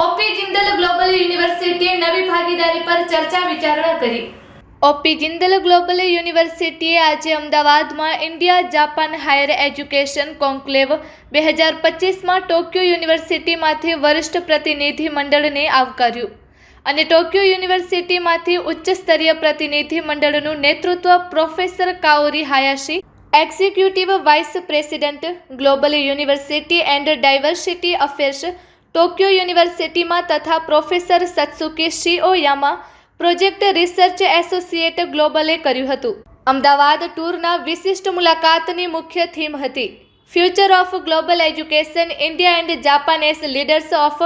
OP Jindal global યુનિવર્સિટીએ નવી ભાગીદારી પર ચર્ચા વિચારણા કરી। ઓપી જિંદલ ગ્લોબલ યુનિવર્સિટીએ આજે અમદાવાદમાં India Japan higher education conclave 2025માં ટોક્યો યુનિવર્સિટીમાંથી વરિષ્ઠ પ્રતિનિધિ મંડળને આવકાર્યું અને ટોક્યો યુનિવર્સિટીમાંથી ઉચ્ચ સ્તરીય પ્રતિનિધિ મંડળનું નેતૃત્વ professor Kaori Hayashi, executive vice president global university and diversity affairs Tokyo યુનિવર્સિટીમાં તથા professor Satsuki Shioyama project research associate ગ્લોબલે કર્યું હતું। અમદાવાદ ટૂરના વિશિષ્ટ મુલાકાતની મુખ્ય થીમ હતી future of global education India and Japan as leaders of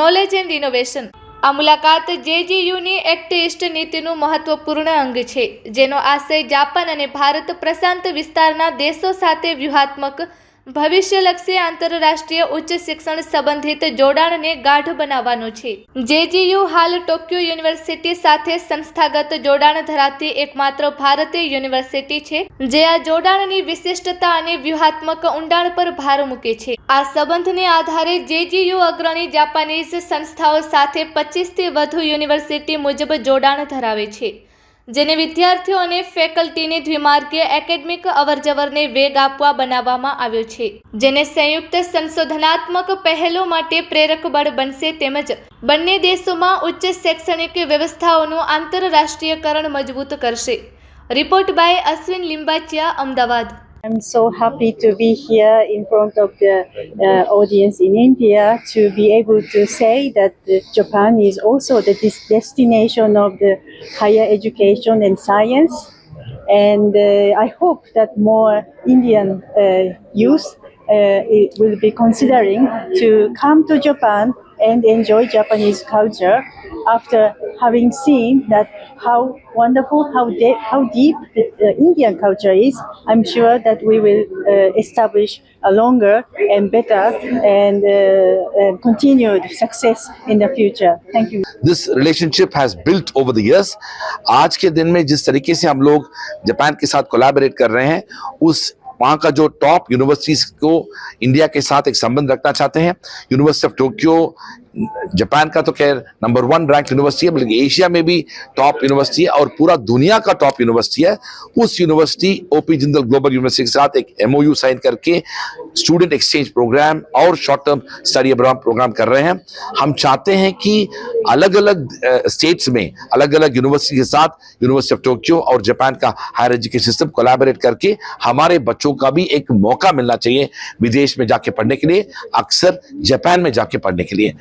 knowledge and innovation. આ મુલાકાત JGUની એક્ટ ઈસ્ટ નીતિનું મહત્વપૂર્ણ અંગ છે, જેનો આશય જાપાન અને ભારત પ્રશાંત વિસ્તારના દેશો સાથે વ્યૂહાત્મક ભવિષ્યલક્ષી આંતરરાષ્ટ્રીય ઉચ્ચ શિક્ષણ સંબંધિત જોડાણને ગાઢ બનાવવાનો છે। JGU હાલ ટોક્યો યુનિવર્સિટી સાથે સંસ્થાગત જોડાણ ધરાવતી એકમાત્ર ભારતીય યુનિવર્સિટી છે, જે આ જોડાણની વિશિષ્ટતા અને વ્યૂહાત્મક ઊંડાણ પર ભાર મૂકે છે। આ સંબંધને આધારે JGU અગ્રણી જાપાનીઝ સંસ્થાઓ સાથે 25થી વધુ યુનિવર્સિટી મુજબ જોડાણ ધરાવે છે, જેને વિદ્યાર્થીઓ અને ફેકલ્ટીની દ્વિમાર્ગીય એકેડમિક અવરજવરને વેગ આપવા બનાવવામાં આવ્યો છે, જેને સંયુક્ત સંશોધનાત્મક પહેલો માટે પ્રેરક બળ બનશે તેમજ બંને દેશોમાં ઉચ્ચ શૈક્ષણિક વ્યવસ્થાઓનું આંતરરાષ્ટ્રીયકરણ મજબૂત કરશે। Report by Ashwin Limbachiya, Ahmedabad. I'm so happy to be here in front of the audience in India to be able to say that Japan is also the destination of the higher education and science. And I hope that more Indian youth will be considering to come to Japan and enjoy Japanese culture after having seen that how wonderful, how deep the Indian culture is. I'm sure that we will establish a longer and better and continued success in the future. Thank you. This relationship has built over the years. आज के दिन में जिस तरीके से हम लोग Japan के साथ कोलैबोरेट कर रहे हैं, उस वहाँ का जो टॉप यूनिवर्सिटीज को इंडिया के साथ एक संबंध रखना चाहते हैं। यूनिवर्सिटी ऑफ टोक्यो जापान का तो खैर नंबर 1 रैंक यूनिवर्सिटी है, बल्कि एशिया में भी टॉप यूनिवर्सिटी है और पूरा दुनिया का टॉप यूनिवर्सिटी है। उस university OP Jindal global university के साथ एक MOU साइन करके स्टूडेंट एक्सचेंज प्रोग्राम और short term study abroad program कर रहे हैं। हम चाहते हैं कि अलग अलग स्टेट्स में अलग अलग यूनिवर्सिटी के साथ यूनिवर्सिटी ऑफ टोक्यो और जापान का हायर एजुकेशन सिस्टम कोलैबोरेट करके हमारे बच्चों का भी एक मौका मिलना चाहिए विदेश में जाके पढ़ने के लिए, अक्सर जापान में जाके पढ़ने के लिए।